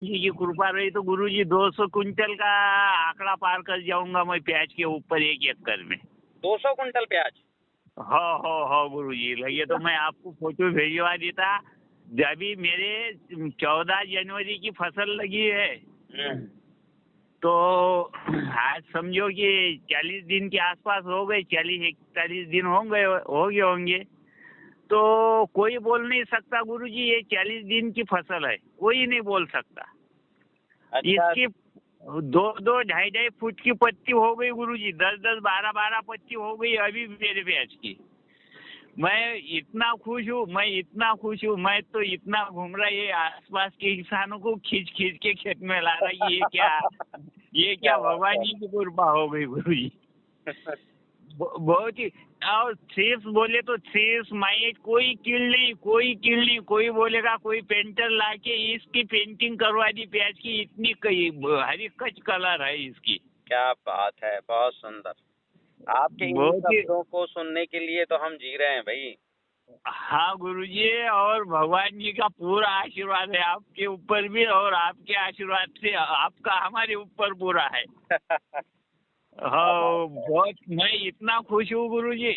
जी की कृपा रही तो गुरुजी 200 क्विंटल का आंकड़ा पार कर जाऊंगा मैं प्याज के ऊपर 1 एकड़ में। 200 कुंटल प्याज? हो गुरुजी, लगे तो मैं आपको फोटो भेजवा देता। अभी मेरे 14 जनवरी की फसल लगी है, तो आज समझो कि 40 दिन के आसपास हो गए, 40-41 दिन हो गए होंगे। तो कोई बोल नहीं सकता गुरुजी ये 40 दिन की फसल है, कोई नहीं बोल सकता। अच्छा। इसकी 2-2, 2.5 फुट की पत्ती हो गई गुरुजी, 10-10, 12-12 पत्ती हो गई अभी मेरे प्याज की। मैं इतना खुश हूँ, मैं तो इतना घूम रहा, ये आसपास के किसानों को खींच खींच के खेत में ला रहा है। ये क्या भगवान जी की कृपा हो गई गुरुजी। बहुत ही। और सेल्स बोले तो सेल्स माइट कोई कील नहीं, कोई बोलेगा कोई पेंटर लाके इसकी पेंटिंग करवा दी प्याज की, इतनी हरी कच कलर है इसकी। क्या बात है, बहुत सुंदर। आपके इन शब्दों को सुनने के लिए तो हम जी रहे हैं भाई। हाँ गुरुजी, और भगवान जी का पूरा आशीर्वाद है आपके ऊपर भी, और आपके आशीर्वाद से आपका हमारे ऊपर पूरा है। हाँ बहुत, मैं इतना खुश हूँ गुरुजी।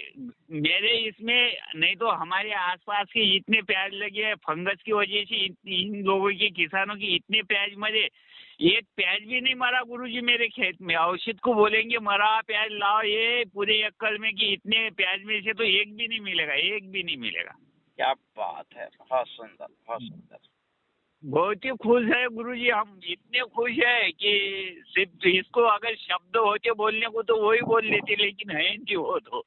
मेरे इसमें नहीं तो हमारे आसपास के इतने प्याज लगे हैं, फंगस की वजह से इन लोगों के किसानों की इतने प्याज मरे, एक प्याज भी नहीं मरा गुरुजी मेरे खेत में। औषध को बोलेंगे मरा प्याज लाओ, ये पूरे एकड़ में कि इतने प्याज में से तो एक भी नहीं मिलेगा। क्या बात है, बहुत सुंदर, बहुत सुंदर। बहुत ही खुश है गुरुजी, हम इतने खुश है कि सिर्फ इसको अगर शब्द होते बोलने को तो वही बोल लेते, लेकिन है जी वो तो।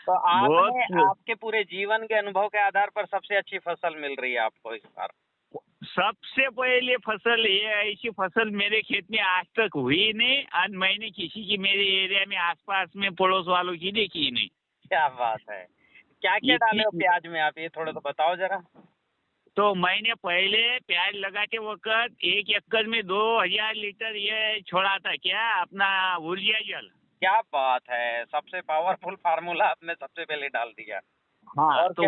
तो आपने आपके पूरे जीवन के अनुभव के आधार पर सबसे अच्छी फसल मिल रही है आपको इस बार? सबसे पहले फसल ये, ऐसी फसल मेरे खेत में आज तक हुई नहीं, और मैंने किसी की मेरे एरिया में आसपास में पड़ोस वालों की देखी नहीं। क्या बात है। क्या क्या डाले हो प्याज में आप, ये थोड़ा तो बताओ जरा। तो मैंने पहले प्याज लगाते वक्त 1 एकड़ में 2000 लीटर ये छोड़ा था, क्या अपना ऊर्जा जल। क्या बात है, सबसे पावरफुल फार्मूला आपने सबसे पहले डाल दिया। हाँ, और तो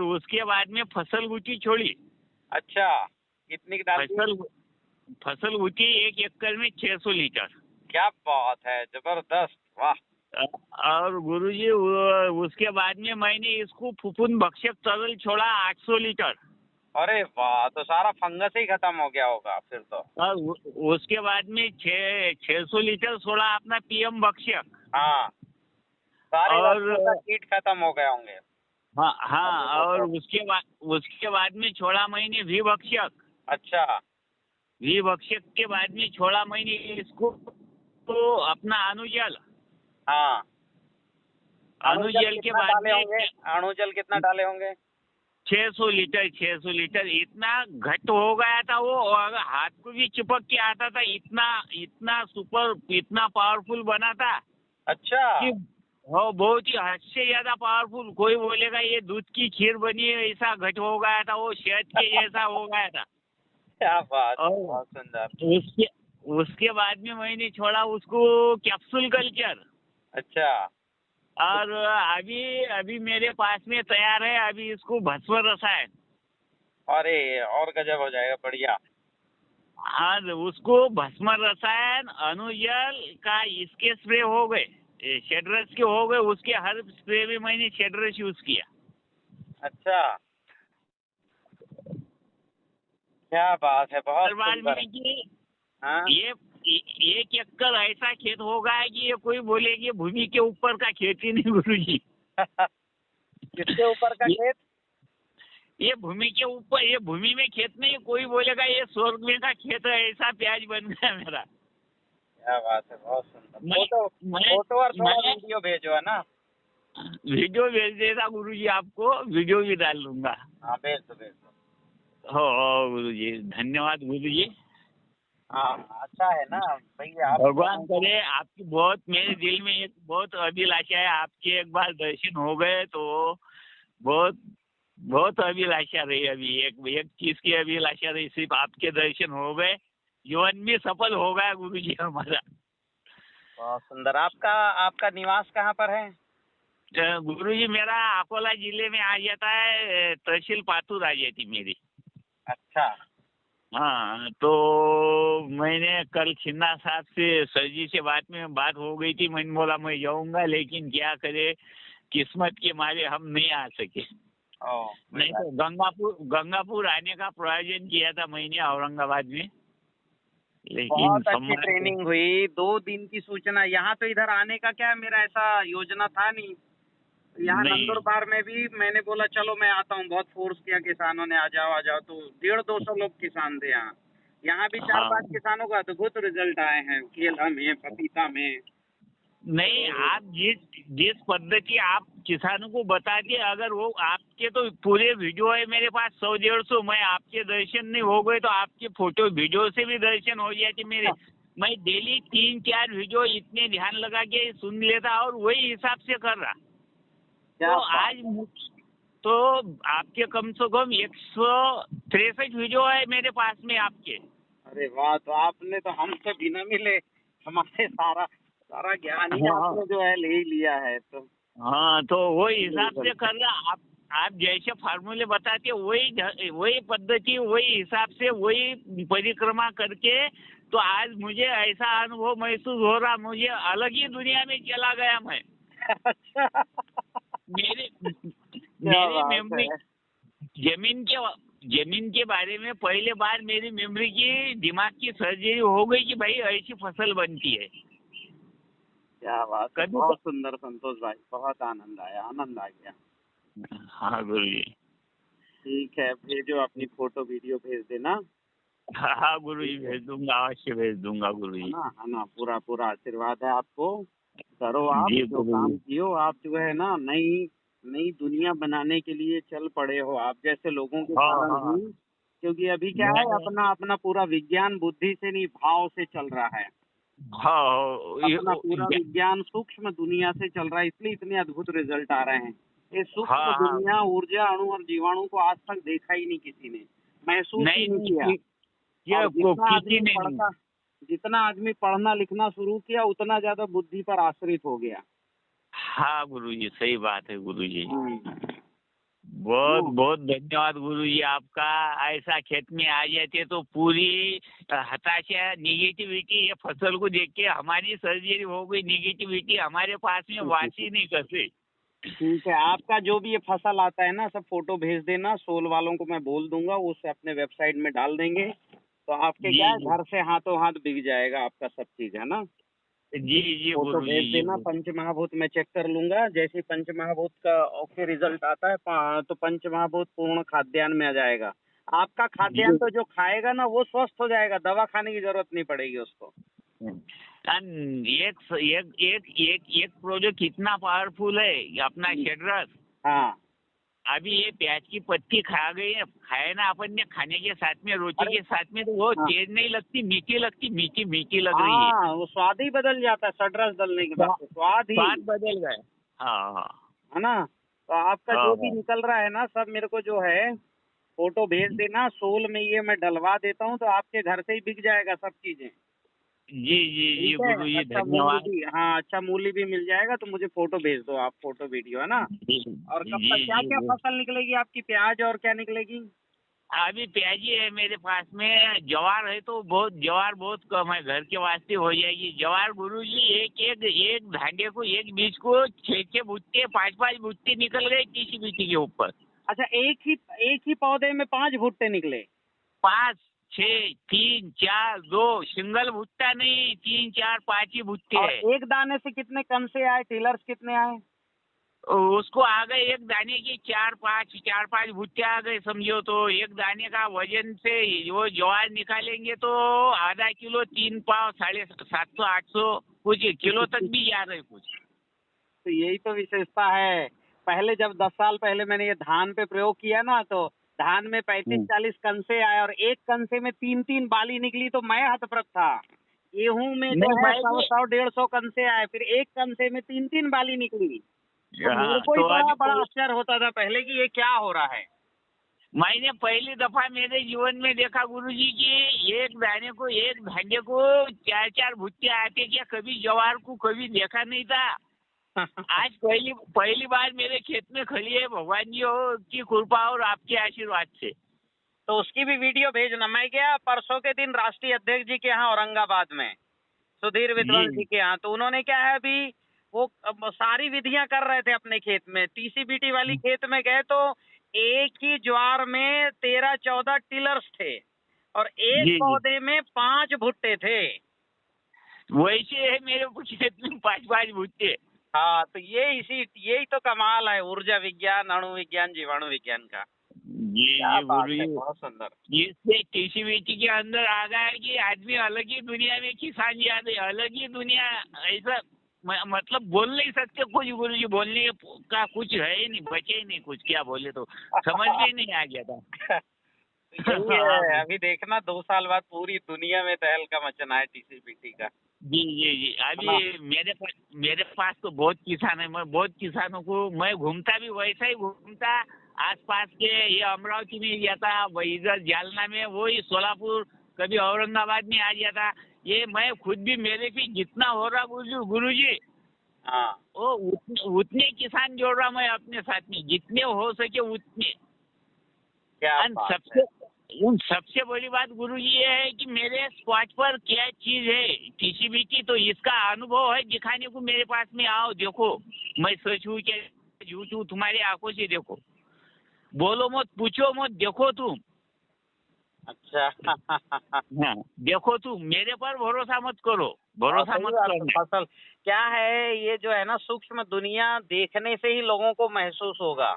उसके बाद में फसल गुटी छोड़ी। अच्छा, कितनी डाली? फसल गुटी 1 एकड़ में 600 लीटर। क्या बात है, जबरदस्त, वाह। और गुरुजी उसके बाद में मैंने इसको फुफुन भक्षक तरल छोड़ा 800 लीटर। अरे वाह, तो सारा फंगस ही खत्म हो गया होगा फिर तो। और उसके बाद में 600 लीटर छोड़ा अपना पीएम भक्षक। हाँ, सारे कीट खत्म हो गए होंगे। हाँ, और उसके बाद में छोड़ा मैंने वी भक्षक। अच्छा। वी भक्षक के बाद में छोड़ा मैंने इसको तो अपना अनुजल। हाँ, अनुजल के बाद में अणुजल कितना डाले होंगे? 600 लीटर। इतना घट हो गया था वो, और हाथ को भी चिपक के आता था, इतना सुपर, इतना पावरफुल बना था। अच्छा। कि वो बहुत ही हद से ज्यादा पावरफुल, कोई बोलेगा ये दूध की खीर बनी है, ऐसा घट हो गया था वो, शहद के जैसा हो गया था। क्या बात, और बहुत सुंदर। उसके बाद में मैंने छोड़ा उसको कैप्सूल कल्चर। अच्छा। और अभी मेरे पास में तैयार है, अभी इसको भस्म रसायन। अरे और गजब हो जाएगा, बढ़िया। हाँ, उसको भस्म रसायन अनुजल का इसके स्प्रे हो गए, शेडरस के हो गए, उसके हर स्प्रे में मैंने शेडरस यूज किया। अच्छा, क्या बात है, बहुत सुंदर। हाँ? ये 1 एकड़ ऐसा खेत होगा कि ये कोई बोलेगी भूमि के ऊपर का खेत ही नहीं गुरुजी। किसके ऊपर का खेत? ये भूमि के ऊपर, ये भूमि में खेत नहीं, कोई बोलेगा ये स्वर्ग में का खेत है, ऐसा प्याज बन गया मेरा। क्या बात है, बहुत सुंदर। फोटो और थोड़ा वीडियो भेजो, है ना? वीडियो भेज देता गुरुजी, आपको वीडियो भी डाल दूंगा। हाँ, भेज दो। हो गुरुजी, धन्यवाद गुरुजी। हाँ, अच्छा है ना भैया। भगवान करे आपकी बहुत, मेरे दिल में एक बहुत अभिलाषा है, आपके एक बार दर्शन हो गए तो बहुत अभिलाषा रही। अभी एक चीज की अभिलाषा रही, सिर्फ आपके दर्शन हो गए, जीवन भी सफल हो गया गुरुजी हमारा। बहुत सुंदर। आपका निवास कहाँ पर है? गुरुजी मेरा अकोला जिले में आ जाता है, तहसील पातूर आ जाती मेरी। अच्छा। हाँ, तो मैंने कल छिन्ना साहब से सर जी से बात हो गई थी। मैंने बोला मैं जाऊंगा, लेकिन क्या करे, किस्मत के मारे हम नहीं आ सके। नहीं तो गंगापुर आने का प्रयोजन किया था मैंने औरंगाबाद में, लेकिन बहुत अच्छी ट्रेनिंग हुई। 2 दिन की सूचना। यहाँ तो इधर आने का क्या मेरा ऐसा योजना था नहीं। यहाँ नंदुरबार में भी मैंने बोला चलो मैं आता हूँ, बहुत फोर्स किया किसानों ने, आ जाओ। तो 150-200 लोग किसान थे यहाँ भी 4-5 किसानों का अद्भुत रिजल्ट आए हैं, केला में, पपीता में। नहीं, आप जिस पद्धति आप किसानों को बताते, अगर वो आपके तो पूरे वीडियो है मेरे पास 100-150, मैं आपके दर्शन नहीं हो गए तो आपके फोटो वीडियो से भी दर्शन हो जाते मेरे। मैं डेली 3-4 वीडियो इतने ध्यान लगा के सुन लेता और वही हिसाब से कर रहा। तो आज तो आपके कम से कम 163 वीडियो है मेरे पास में आपके। अरे वाह, तो आपने तो हमसे बिना मिले हमारे सारा ज्ञान ही आपने जो है ले ही लिया है। तो हाँ, तो वही हिसाब से कर रहा। आप जैसे फार्मूले बताते वही पद्धति, वही हिसाब से, वही परिक्रमा करके, तो आज मुझे ऐसा अनुभव महसूस हो रहा, मुझे अलग ही दुनिया में चला गया मैं। अच्छा। मेरी मेमोरी जमीन के बारे में पहले बार मेरी मेमोरी की दिमाग की सर्जरी हो गई कि भाई ऐसी फसल बनती है। क्या बात है, बहुत सुंदर संतोष भाई, बहुत आनंद आ गया। हाँ गुरुजी। ठीक है, भेजो अपनी फोटो वीडियो भेज देना। हाँ गुरुजी, भेज दूंगा, अवश्य भेज दूंगा गुरुजी। है ना, पूरा आशीर्वाद है आपको। करो आप जो काम कियो, आप जो है ना नई दुनिया बनाने के लिए चल पड़े हो, आप जैसे लोगों के कारण ही। क्योंकि अभी क्या है, अपना पूरा विज्ञान बुद्धि से नहीं, भाव से चल रहा है। अपना पूरा विज्ञान सूक्ष्म दुनिया से चल रहा है, इसलिए इतने अद्भुत रिजल्ट आ रहे हैं। ये सूक्ष्म दुनिया, ऊर्जा, अणु और जीवाणु को आज तक देखा ही नहीं किसी ने, महसूस ही नहीं किया। जितना आदमी पढ़ना लिखना शुरू किया, उतना ज्यादा बुद्धि पर आश्रित हो गया। हाँ गुरुजी, सही बात है गुरुजी। बहुत बहुत धन्यवाद गुरुजी आपका। ऐसा खेत में आ जाते तो पूरी हताशा, निगेटिविटी, ये फसल को देख के हमारी सर्जरी हो गई। निगेटिविटी हमारे पास में वासी नहीं करते। ठीक है, आपका जो भी ये फसल आता है ना, सब फोटो भेज देना। सोल वालों को मैं बोल दूंगा, उसे अपने वेबसाइट में डाल देंगे, तो आपके क्या घर से हाथों हाथ बिक जाएगा आपका सब चीज, है ना। जी फोटो भेज देना। पंचमहाभूत मैं चेक कर लूंगा। जैसे पंचमहाभूत का ओके रिजल्ट आता है तो पंचमहाभूत पूर्ण खाद्यान्न में आ जाएगा। आपका खाद्यान्न तो जो खाएगा ना वो स्वस्थ हो जाएगा, दवा खाने की जरूरत नहीं पड़ेगी उसको। एक प्रोजेक्ट कितना पावरफुल है अपना शेड्रस। हाँ, अभी ये प्याज की पत्ती खाए ना अपन ने, खाने के साथ में, रोटी के साथ में, तो वो तेज नहीं लगती, मीठी लगती, मीठी लग रही है। वो स्वाद ही बदल जाता है, शेड्रस डालने के बाद स्वाद बदल गए। हाँ, है ना। तो आपका जो भी निकल रहा है ना, सब मेरे को जो है फोटो भेज देना। सोल में ये मैं डलवा देता हूँ, तो आपके घर से ही बिक जाएगा सब चीजें। जी गुरुजी, धन्यवाद। हाँ, अच्छा मूल्य भी मिल जाएगा। तो मुझे फोटो भेज दो आप, फोटो वीडियो, है ना। और कब तक क्या फसल निकलेगी आपकी? प्याज और क्या निकलेगी? अभी प्याज ही है मेरे पास में। जवार है तो जवार बहुत कम है, घर के वास्ते हो जाएगी जवार गुरुजी। एक धागे को, एक बीज को 6 भुट्टे, 5 भुट्टे निकल गए किसी बीटी के ऊपर। अच्छा, एक ही पौधे में 5 भुट्टे निकले? 5, 6, 3, 4, 2, सिंगल भुट्टा नहीं, 3, 4, 5 ही भुट्टे है। एक दाने से कितने कम से आए? टिलर्स कितने आए? उसको आ गए एक दाने की 4-5 भुट्टे आ गए समझो। तो एक दाने का वजन से वो ज्वार निकालेंगे तो आधा किलो, 3 पाव, 750-800 कुछ किलो तक भी जा रहे कुछ। तो यही तो विशेषता है। पहले जब 10 साल पहले मैंने ये धान पे प्रयोग किया ना, तो धान में 35-40 कंसे आए और एक कंसे में 3-3 बाली निकली, तो मैं हतप्रभ था। गेहूं में जो है 100-150 कंसे आए, फिर एक कंसे में 3-3 बाली निकली। तो मेरे को बड़ा आश्चर्य होता था पहले कि ये क्या हो रहा है। मैंने पहली दफा मेरे जीवन में देखा गुरुजी की एक धागे को 4-4 भुट्टे आते। क्या कभी जवार को कभी देखा नहीं था। आज पहली पहली बार मेरे खेत में खली है, भगवान जी की कृपा और आपके आशीर्वाद से। तो उसकी भी वीडियो भेजना। मैं गया परसों के दिन राष्ट्रीय अध्यक्ष जी के यहाँ औरंगाबाद में, सुधीर विद्वान जी के यहाँ। तो उन्होंने क्या है, अभी वो सारी विधियां कर रहे थे अपने खेत में। टीसीबीटी वाली खेत में गए तो एक ही ज्वार में 13-14 टिलर्स थे और एक पौधे में 5 भुट्टे थे। वैसे है मेरे खेत में 5 भुट्टे। हाँ, तो यही तो कमाल है ऊर्जा विज्ञान, अणु विज्ञान, जीवाणु विज्ञान का। ये बात है, बहुत सुंदर। इससे टीसीबीटी के अंदर आ गया है कि आदमी अलग ही दुनिया में, किसान याद है, अलग ही दुनिया। ऐसा मतलब बोल नहीं सकते कुछ, गुरुजी बोलने का कुछ है ही नहीं, बचे ही नहीं कुछ, क्या बोले तो समझ में नहीं आ गया था। यही है, अभी देखना 2 साल बाद पूरी दुनिया में तहलका मचना है टीसीबीटी का। जी जी जी। अभी मेरे पास तो बहुत किसान है, मैं बहुत किसानों को, मैं घूमता भी वैसा ही घूमता। आसपास के ये अमरावती में जाता, इधर जालना में, वही सोलापुर, कभी औरंगाबाद में आ जाता। ये मैं खुद भी, मेरे भी जितना हो रहा गुरुजी, हाँ, वो उतने किसान जोड़ रहा मैं अपने साथ में, जितने हो सके उतने। क्या सबसे बड़ी बात गुरुजी ये है कि मेरे स्पॉट पर क्या चीज है टीसीबीटी, तो इसका अनुभव है दिखाने को मेरे पास में। आओ देखो, मैं सच हूँ क्या झूठ हूँ, तुम्हारी आंखों से देखो, बोलो मत, पूछो मत, देखो तुम। अच्छा। हाँ, देखो तुम, मेरे पर भरोसा मत करो, भरोसा मत करना। फसल क्या है, ये जो है ना सूक्ष्म दुनिया, देखने से ही लोगों को महसूस होगा।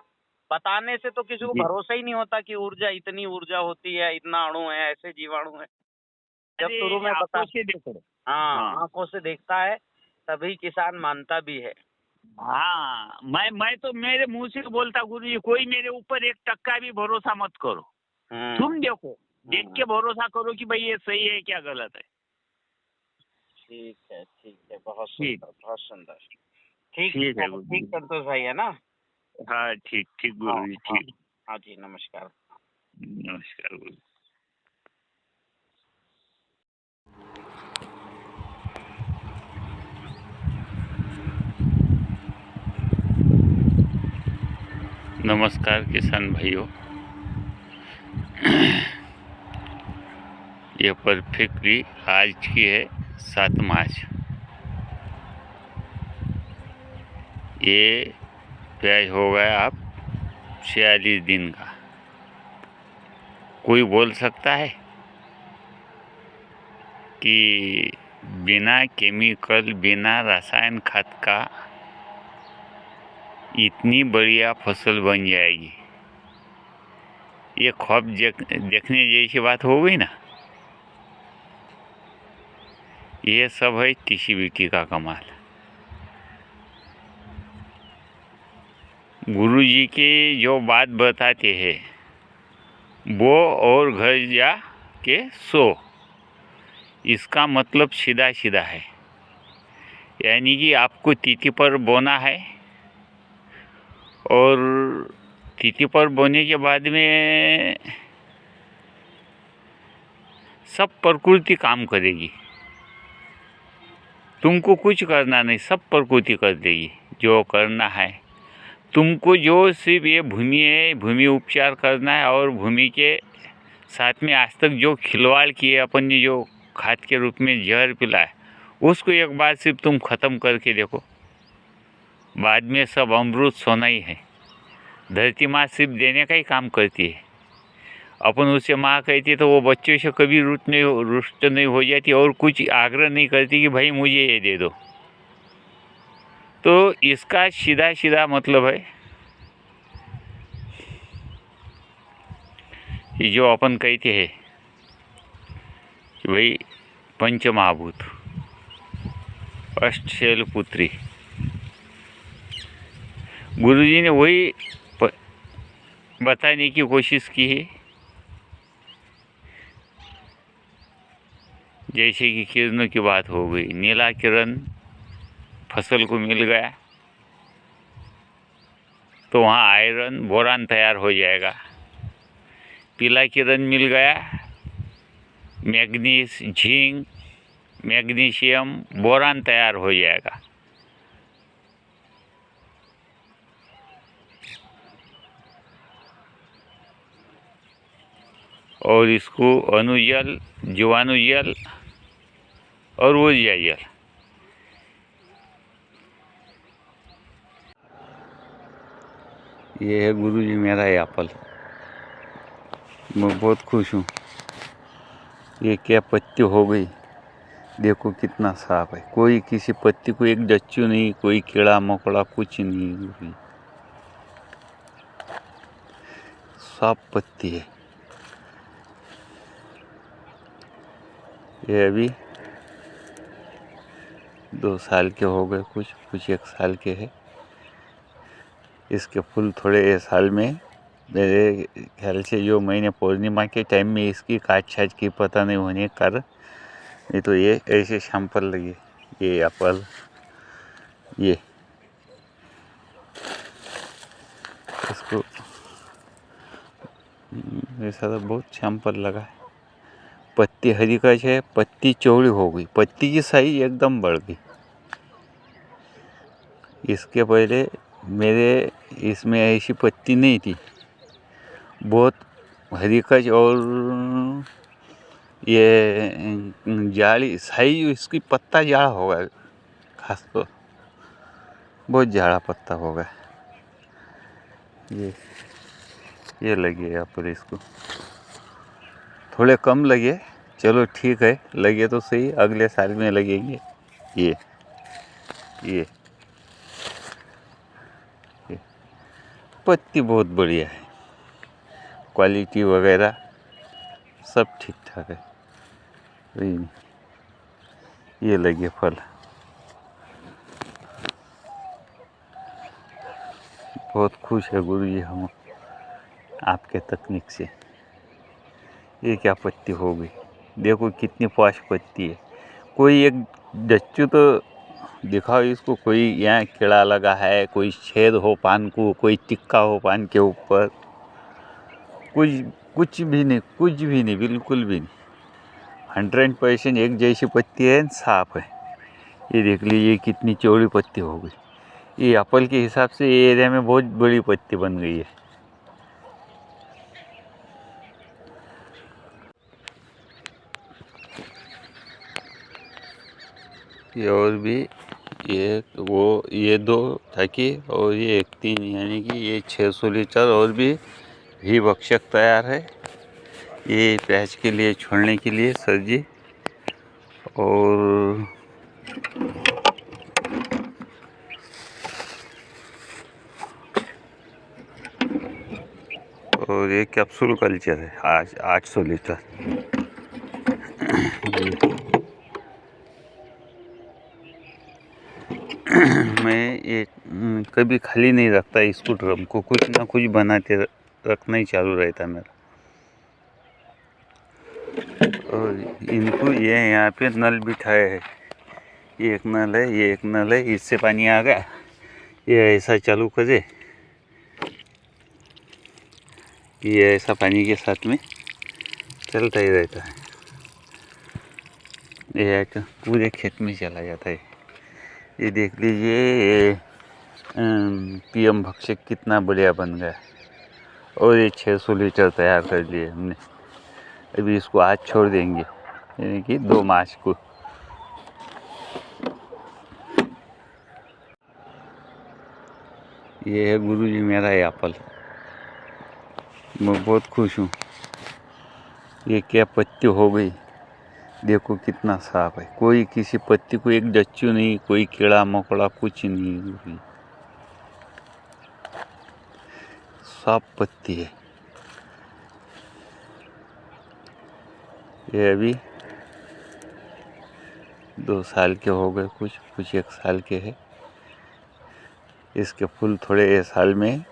बताने से तो किसी को भरोसा ही नहीं होता कि ऊर्जा, इतनी ऊर्जा होती है, इतना अणु है, ऐसे जीवाणु है। जब शुरू में आंखों से देखो। हाँ, आंखों से देखता है तभी किसान मानता भी है। हाँ, मैं तो मेरे मुंह से बोलता गुरुजी, कोई मेरे ऊपर 1% भी भरोसा मत करो, तुम देखो, देख के भरोसा करो कि भाई ये सही है क्या गलत है। ठीक है, बहुत सुंदर, बहुत सुंदर। ठीक है संतोष भाई, है ना? हाँ, ठीक गुरुजी, ठीक। हाँ जी, नमस्कार। नमस्कार गुरु। नमस्कार किसान भाइयों। ये परफेक्टली आज की है 7 मार्च। ये प्याज हो गया आप 46 दिन का। कोई बोल सकता है कि बिना केमिकल, बिना रसायन खाद का इतनी बढ़िया फसल बन जाएगी? ये ख्वाब देखने जैसी बात हो गई ना। ये सब है टीसीबीटी का कमाल। गुरुजी के जो बात बताते हैं वो और घर जा के सो, इसका मतलब सीधा सीधा है। यानी कि आपको तिथि पर बोना है और तिथि पर बोने के बाद में सब प्रकृति काम करेगी, तुमको कुछ करना नहीं, सब प्रकृति कर देगी जो करना है तुमको। जो सिर्फ ये भूमि है, भूमि उपचार करना है और भूमि के साथ में आज तक जो खिलवाड़ किए अपन ने, जो खाद के रूप में जहर पिलाया, उसको एक बार सिर्फ तुम ख़त्म करके देखो, बाद में सब अमृत सोना ही है। धरती माँ सिर्फ देने का ही काम करती है। अपन उससे माँ कहती तो वो बच्चों से कभी रुष्ट नहीं हो जाती और कुछ आग्रह नहीं करती कि भाई मुझे ये दे दो। तो इसका सीधा सीधा मतलब है कि जो अपन कहते हैं कि भाई पंचमहाभूत, अष्टशैलपुत्री, गुरुजी ने वही बताने की कोशिश की है। जैसे कि किरणों की बात हो गई, नीला किरण फसल को मिल गया तो वहाँ आयरन, बोरान तैयार हो जाएगा। पीला किरण मिल गया, मैग्नीज, जिंक, मैग्नीशियम, बोरान तैयार हो जाएगा। और इसको अनुजल, जीवाणुजल और ऊर्जा जल। ये है गुरुजी मेरा एप्पल। मैं बहुत खुश हूँ। ये क्या पत्ती हो गई, देखो कितना साफ है। कोई किसी पत्ती को एक डच्चू नहीं, कोई कीड़ा मकोड़ा कुछ नहीं, साफ पत्ती है। ये अभी 2 साल के हो गए, कुछ 1 साल के है। इसके फूल थोड़े इस साल में मेरे ख्याल से जो मैंने पूर्णिमा के टाइम में इसकी काट छाट की पता नहीं होने के कारण, नहीं तो ये ऐसे शाम पर लगे। ये एप्पल, ये इसको ऐसा तो बहुत शाम पर लगा है। पत्ती हरी का है, पत्ती चौड़ी हो गई, पत्ती की साइज एकदम बढ़ गई। इसके पहले मेरे इसमें ऐसी पत्ती नहीं थी, बहुत हरी कच और ये जाली साइज इसकी पत्ता जाड़ा हो गया, खास तो बहुत जाड़ा पत्ता हो गया। ये लगे यहाँ पर, इसको थोड़े कम लगे, चलो ठीक है, लगे तो सही, अगले साल में लगेंगे। ये पत्ती बहुत बढ़िया है, क्वालिटी वगैरह सब ठीक ठाक है। ये लगे फल, बहुत खुश है गुरुजी हम आपके तकनीक से। ये क्या पत्ती हो गई, देखो कितनी पास पत्ती है। कोई एक डच्चू तो दिखाओ इसको, कोई यहाँ कीड़ा लगा है, कोई छेद हो पान को, कोई टिक्का हो पान के ऊपर, कुछ भी नहीं, बिल्कुल भी नहीं। 100% एक जैसी पत्ती है, साफ है। ये देख लीजिए कितनी चौड़ी पत्ती हो गई। ये एप्पल के हिसाब से ये एरिया में बहुत बड़ी पत्ती बन गई है। ये और भी, ये 2 ताकि और ये 1 3, यानी कि ये 600 लीटर और भी भक्षक तैयार है। ये प्याज के लिए छोड़ने के लिए सर जी। और ये कैप्सूल कल्चर है, आज 800 लीटर। मैं ये कभी खाली नहीं रखता इसको, ड्रम को कुछ ना कुछ बनाते रखना ही चालू रहता मेरा। और इनको ये यहाँ पे नल बिठाए है, ये एक नल है, ये एक नल है, इससे पानी आ गया, ये ऐसा चालू करे, ये ऐसा पानी के साथ में चलता ही रहता है। ये तो पूरे खेत में चला जाता है। ये देख लीजिए PM भक्षक कितना बढ़िया बन गया। और ये 600 लीटर तैयार कर लिए हमने। अभी इसको आज छोड़ देंगे, यानी कि 2 मार्च को। ये है गुरुजी मेरा एप्पल। मैं बहुत खुश हूँ। ये क्या पत्ती हो गई, देखो कितना साफ है। कोई किसी पत्ती को एक डच्चू नहीं, कोई कीड़ा मकोड़ा कुछ नहीं, साफ पत्ती है। ये अभी 2 साल के हो गए, कुछ 1 साल के है। इसके फूल थोड़े इस साल में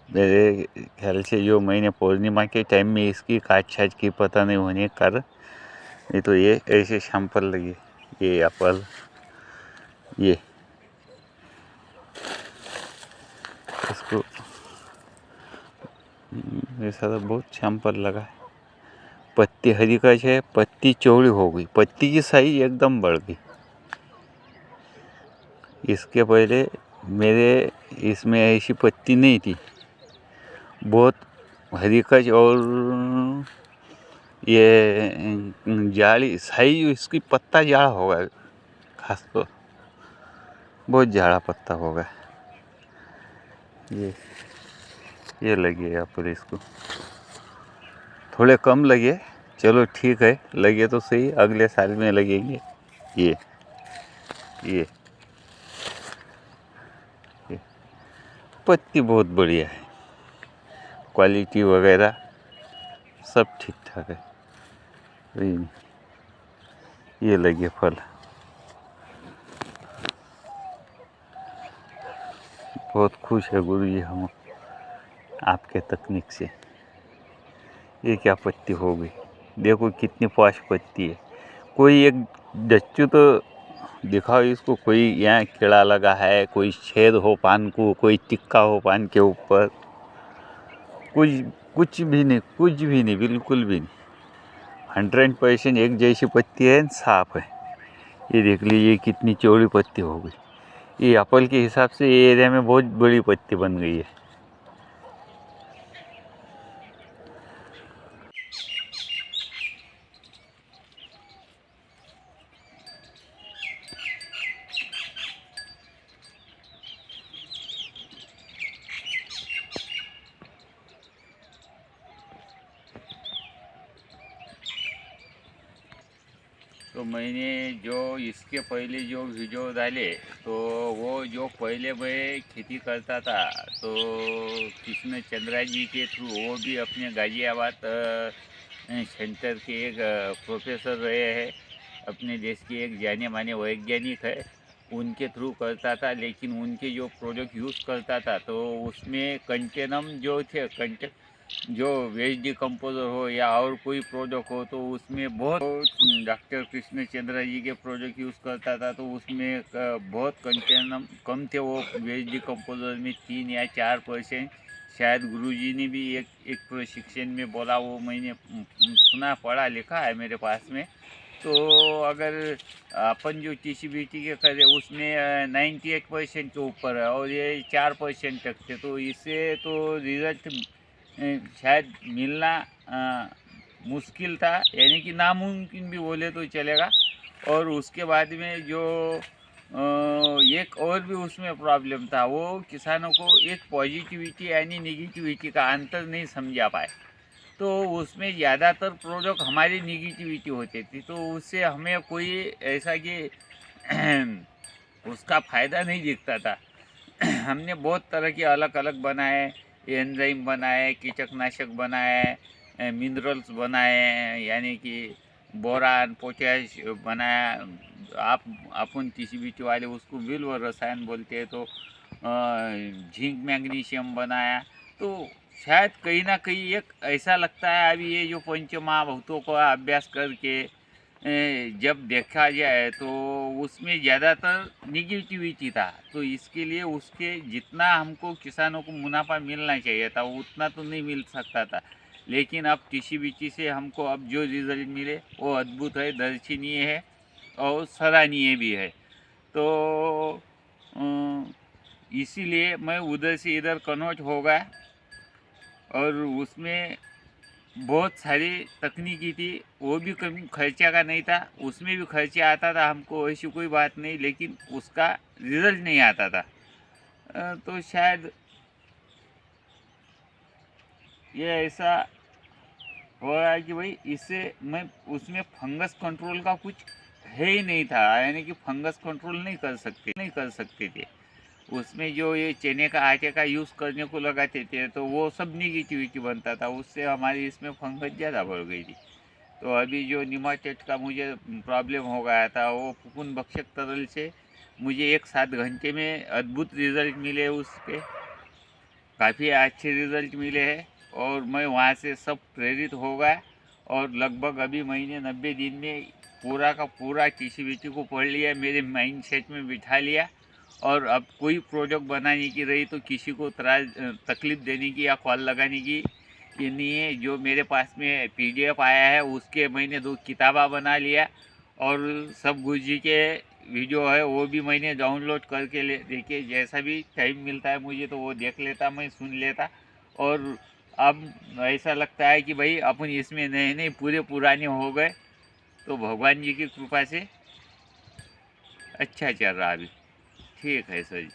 मेरे ख्याल से जो मैंने पूर्णिमा के टाइम में इसकी काट छाट की पता नहीं होने के कारण, नहीं तो ये ऐसे शाम पर लगे। ये एप्पल, ये इसको ऐसा तो बहुत शाम पर लगा है। पत्ती हरी का है, पत्ती चौड़ी हो गई, पत्ती की साइज एकदम बढ़ गई। इसके पहले मेरे इसमें ऐसी पत्ती नहीं थी, बहुत हरी कच और ये जाली सही, इसकी पत्ता जाड़ा होगा, खास तो बहुत जाड़ा पत्ता होगा। ये लगे पुलिस को थोड़े कम लगे, चलो ठीक है, लगे तो सही, अगले साल में लगेंगे। ये पत्ती बहुत बढ़िया है, क्वालिटी वगैरह सब ठीक ठाक है। ये लगे फल, बहुत खुश है गुरुजी हम आपके तकनीक से। ये क्या पत्ती हो गई, देखो कितनी पॉश पत्ती है। कोई एक डच्चू तो दिखाओ इसको, कोई यहाँ कीड़ा लगा है, कोई छेद हो पान को, कोई टिक्का हो पान के ऊपर, कुछ भी नहीं, बिल्कुल भी नहीं। 100% एक जैसी पत्ती है, साफ है। ये देख लीजिए कितनी चौड़ी पत्ती हो गई। ये एप्पल के हिसाब से ये एरिया में बहुत बड़ी पत्ती बन गई है। तो मैंने जो इसके पहले जो वीडियो डाले, तो वो जो पहले मैं खेती करता था, तो कृष्ण चंद्रा जी के थ्रू, वो भी अपने गाजियाबाद सेंटर के एक प्रोफेसर रहे हैं, अपने देश के एक जाने माने वैज्ञानिक है, उनके थ्रू करता था। लेकिन उनके जो प्रोडक्ट यूज़ करता था, तो उसमें कंटेनम जो थे, जो वेज डिकम्पोजर हो या और कोई प्रोडक्ट हो, तो उसमें बहुत डॉक्टर कृष्ण चंद्रा जी के प्रोडक्ट यूज़ करता था, तो उसमें बहुत कंटेनम कम थे। वो वेज डिकम्पोजर में 3 या 4%, शायद गुरुजी ने भी एक प्रशिक्षण में बोला, वो मैंने सुना, पढ़ा, लिखा है मेरे पास में। तो अगर अपन जो TCBT के करें उसमें 98% के ऊपर है और ये 4% तक थे, तो इससे तो रिज़ल्ट शायद मिलना मुश्किल था, यानी कि नामुमकिन भी बोले तो चलेगा। और उसके बाद में जो एक और भी उसमें प्रॉब्लम था, वो किसानों को एक पॉजिटिविटी यानी निगेटिविटी का अंतर नहीं समझा पाए। तो उसमें ज़्यादातर प्रोडक्ट हमारी निगेटिविटी होती थी, तो उससे हमें कोई ऐसा कि उसका फ़ायदा नहीं दिखता था। हमने बहुत तरह के अलग अलग बनाए, एंजाइम बनाए, कीटकनाशक बनाए, मिनरल्स बनाए, यानी कि बोरान, पोटैश बनाया। अपन TCBT वाले उसको विल्व रसायन बोलते हैं, तो जिंक मैग्नीशियम बनाया। तो शायद कहीं ना कहीं एक ऐसा लगता है, अभी ये जो पंचमहाभूतों का अभ्यास करके जब देखा जाए, तो उसमें ज़्यादातर निगेटिविटी था। तो इसके लिए उसके जितना हमको किसानों को मुनाफा मिलना चाहिए था, उतना तो नहीं मिल सकता था। लेकिन अब TCBT से हमको अब जो रिज़ल्ट मिले वो अद्भुत है, दर्शनीय है और सराहनीय भी है। तो इसीलिए मैं उधर से इधर कन्वर्ट हो गया, और उसमें बहुत सारी तकनीकी थी, वो भी कम खर्चा का नहीं था, उसमें भी खर्चा आता था हमको, ऐसी कोई बात नहीं, लेकिन उसका रिजल्ट नहीं आता था। तो शायद ये ऐसा हो रहा है कि भाई इससे मैं उसमें फंगस कंट्रोल का कुछ है ही नहीं था, यानी कि फंगस कंट्रोल नहीं कर सकते थे। उसमें जो ये चने का आटे का यूज़ करने को लगाते थे, तो वो सब निगेटिविटी बनता था, उससे हमारी इसमें फंगस ज़्यादा बढ़ गई थी। तो अभी जो निमाटेड का मुझे प्रॉब्लम हो गया था, वो फुकुन भक्षक तरल से मुझे 1-7 घंटे में अद्भुत रिज़ल्ट मिले, उसके काफ़ी अच्छे रिज़ल्ट मिले हैं, और मैं वहाँ से सब प्रेरित हो गया। और लगभग अभी महीने 90 दिन में पूरा का पूरा TCBT को पढ़ लिया, मेरे माइंड सेट में बिठा लिया। और अब कोई प्रोडक्ट बनाने की रही तो किसी को तकलीफ़ देने की या कॉल लगाने की ये नहीं है। जो मेरे पास में PDF आया है, उसके मैंने 2 किताबा बना लिया, और सब गुरुजी के वीडियो है वो भी मैंने डाउनलोड करके देखे, जैसा भी टाइम मिलता है मुझे तो वो देख लेता, मैं सुन लेता। और अब ऐसा लगता है कि भाई अपन इसमें नहीं पूरे पुराने हो गए। तो भगवान जी की कृपा से अच्छा चल रहा अभी। ठीक है सर जी।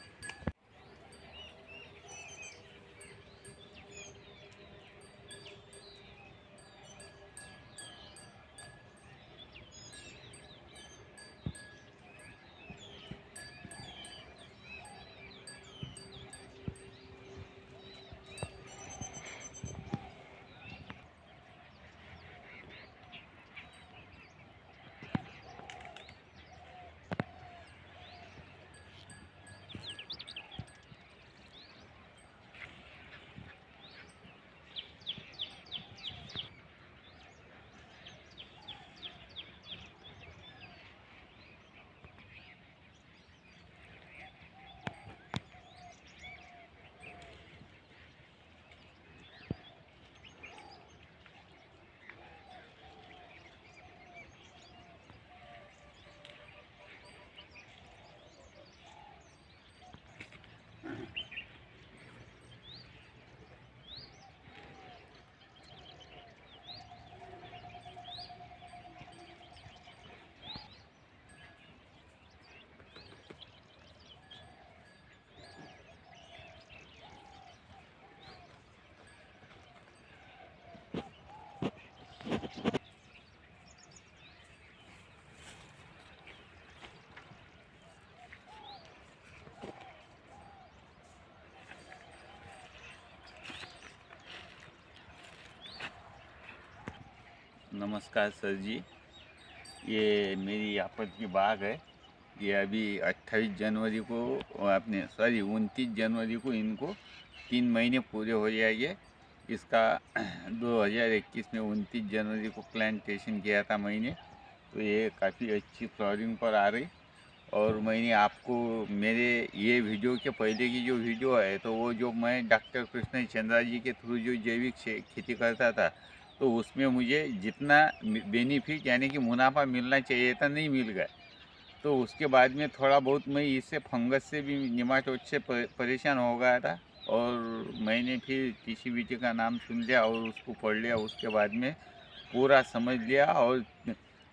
नमस्कार सर जी। ये मेरी आपद की बाग है। ये अभी 28 जनवरी को आपने 29 जनवरी को इनको 3 महीने पूरे हो जाएंगे। इसका 2021 में 29 जनवरी को प्लांटेशन किया था मैंने। तो ये काफ़ी अच्छी फ्लावरिंग पर आ रही। और मैंने आपको मेरे ये वीडियो के पहले की जो वीडियो है, तो वो जो मैं डॉक्टर कृष्ण चंद्रा जी के थ्रू जो जैविक खेती करता था, तो उसमें मुझे जितना बेनिफिट यानी कि मुनाफा मिलना चाहिए था नहीं मिल गया। तो उसके बाद में थोड़ा बहुत मैं इससे फंगस से भी निमाटोड से परेशान हो गया था। और मैंने फिर TCVT का नाम सुन लिया और उसको पढ़ लिया। उसके बाद में पूरा समझ लिया और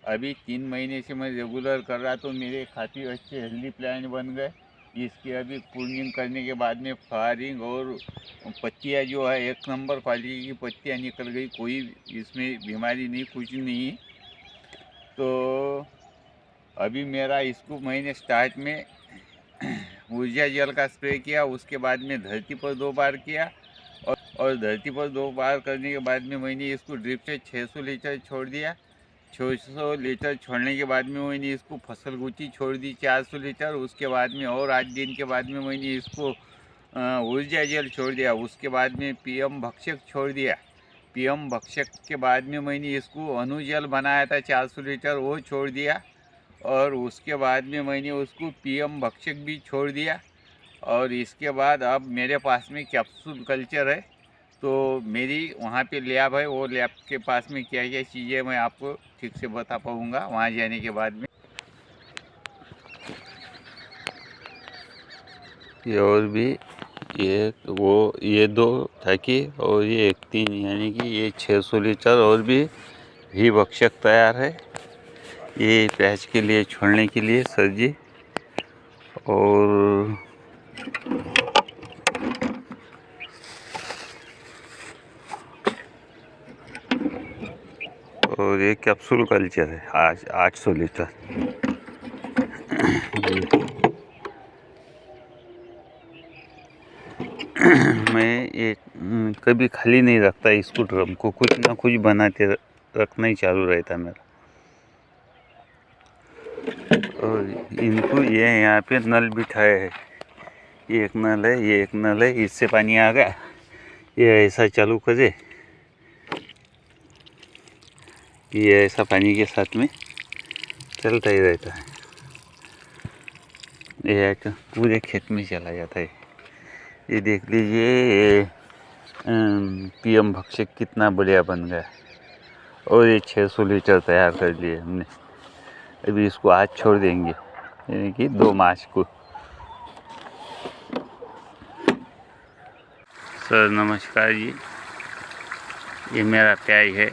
अभी 3 महीने से मैं रेगुलर कर रहा, तो मेरे काफ़ी अच्छे हेल्दी प्लांट बन गए। इसकी अभी प्रूनिंग करने के बाद में फ्लावरिंग और पत्तियाँ जो है एक नंबर क्वालिटी की पत्तियाँ निकल गई। कोई इसमें बीमारी नहीं, कुछ नहीं। तो अभी मेरा इसको मैंने स्टार्ट में ऊर्जा जल का स्प्रे किया। उसके बाद में धरती पर 2 बार किया और धरती पर 2 बार करने के बाद में मैंने इसको ड्रिप से 600 लीटर छोड़ दिया। 600 लीटर छोड़ने के बाद में मैंने इसको फसल गुची छोड़ दी 400 लीटर। उसके बाद में और 8 दिन के बाद में मैंने इसको ऊर्जा जल छोड़ दिया। उसके बाद में PM भक्षक छोड़ दिया। PM भक्षक के बाद में मैंने इसको अनुजल बनाया था 400 लीटर, वो छोड़ दिया। और उसके बाद में मैंने उसको PM भक्षक भी छोड़ दिया। और इसके बाद अब मेरे पास में कैप्सूल कल्चर है। तो मेरी वहाँ पे लैब है, वो लैब के पास में क्या क्या चीज़ें मैं आपको ठीक से बता पाऊँगा वहाँ जाने के बाद में। ये और भी ये 2 ताकि और ये 1 3 यानी कि ये 600 लीटर और भी भक्षक तैयार है ये प्याज के लिए छोड़ने के लिए सर जी। और ये कैप्सूल कल्चर है आज 800 लीटर। मैं ये कभी खाली नहीं रखता इसको, ड्रम को कुछ ना कुछ बनाते रखना ही चालू रहता मेरा। और इनको ये यहाँ पे नल बिठाया है। ये एक नल है, ये एक नल है, इससे पानी आ गया, ये ऐसा चालू करे, ये ऐसा पानी के साथ में चलता ही रहता है। ये पूरे खेत में चला जाता है। ये देख लीजिए PM भक्षक कितना बढ़िया बन गया। और ये 600 लीटर तैयार कर लिए हमने। अभी इसको आज छोड़ देंगे यानी कि 2 मार्च को। सर नमस्कार जी। ये मेरा प्याज है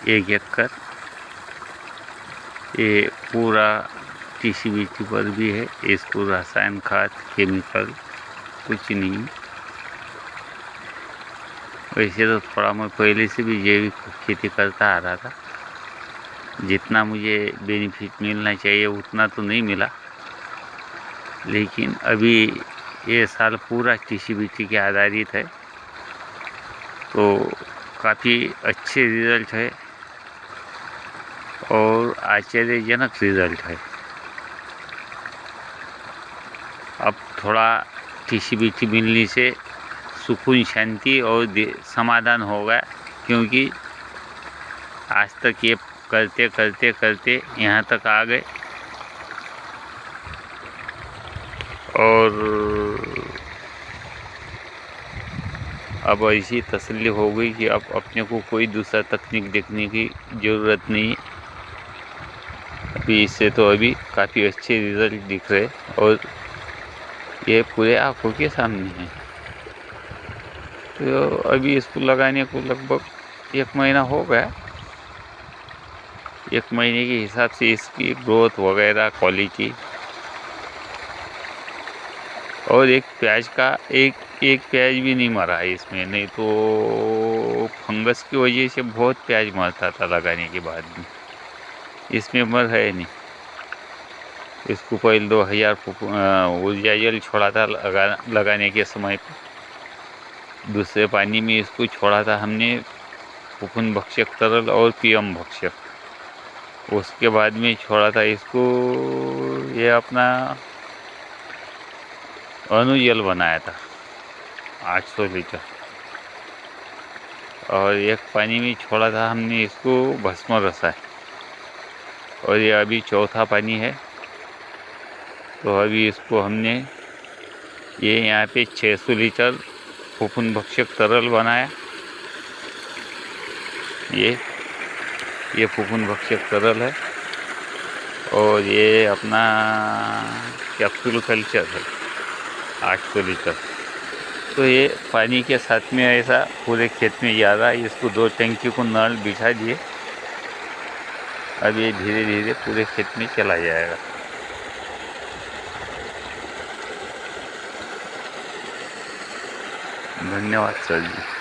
1 एकड़। ये पूरा टीसीबीटी पर भी है, इसको रसायन खाद केमिकल कुछ नहीं। वैसे तो थोड़ा मैं पहले से भी जैविक खेती करता आ रहा था, जितना मुझे बेनिफिट मिलना चाहिए उतना तो नहीं मिला, लेकिन अभी ये साल पूरा टीसीबीटी के आधारित है, तो काफ़ी अच्छे रिजल्ट है और आश्चर्यजनक रिजल्ट है। अब थोड़ा टीसीबीटी मिलने से सुकून, शांति और समाधान होगा, क्योंकि आज तक ये करते करते करते यहाँ तक आ गए और अब ऐसी तसल्ली हो गई कि अब अपने को कोई दूसरा तकनीक देखने की ज़रूरत नहीं है। अभी इससे तो अभी काफ़ी अच्छे रिजल्ट दिख रहे और ये पूरे आँखों के सामने है। तो अभी इसको लगाने को लगभग 1 महीना हो गया। 1 महीने के हिसाब से इसकी ग्रोथ वगैरह, क्वालिटी, और एक प्याज का एक प्याज भी नहीं मरा है इसमें, नहीं तो फंगस की वजह से बहुत प्याज मरता था लगाने के बाद में, इसमें मर है नहीं। इसको पहले 2000 ऊर्जा जल छोड़ा था लगाने के समय पे, दूसरे पानी में इसको छोड़ा था हमने फफूंद भक्षक तरल और पीएम भक्षक। उसके बाद में छोड़ा था इसको ये अपना अनुजल बनाया था 800 लीटर, और एक पानी में छोड़ा था हमने इसको भस्म रसायन, और ये अभी चौथा पानी है। तो अभी इसको हमने ये यहाँ पे 600 लीटर फफूंद भक्षक तरल बनाया। ये फफूंद भक्षक तरल है और ये अपना कैप्सूल कल्चर है 800 लीटर। तो ये पानी के साथ में ऐसा पूरे खेत में जा रहा है। इसको 2 टंकी को नल बिछा दिए, अब ये धीरे धीरे पूरे खेत में चला जाएगा। धन्यवाद सर जी।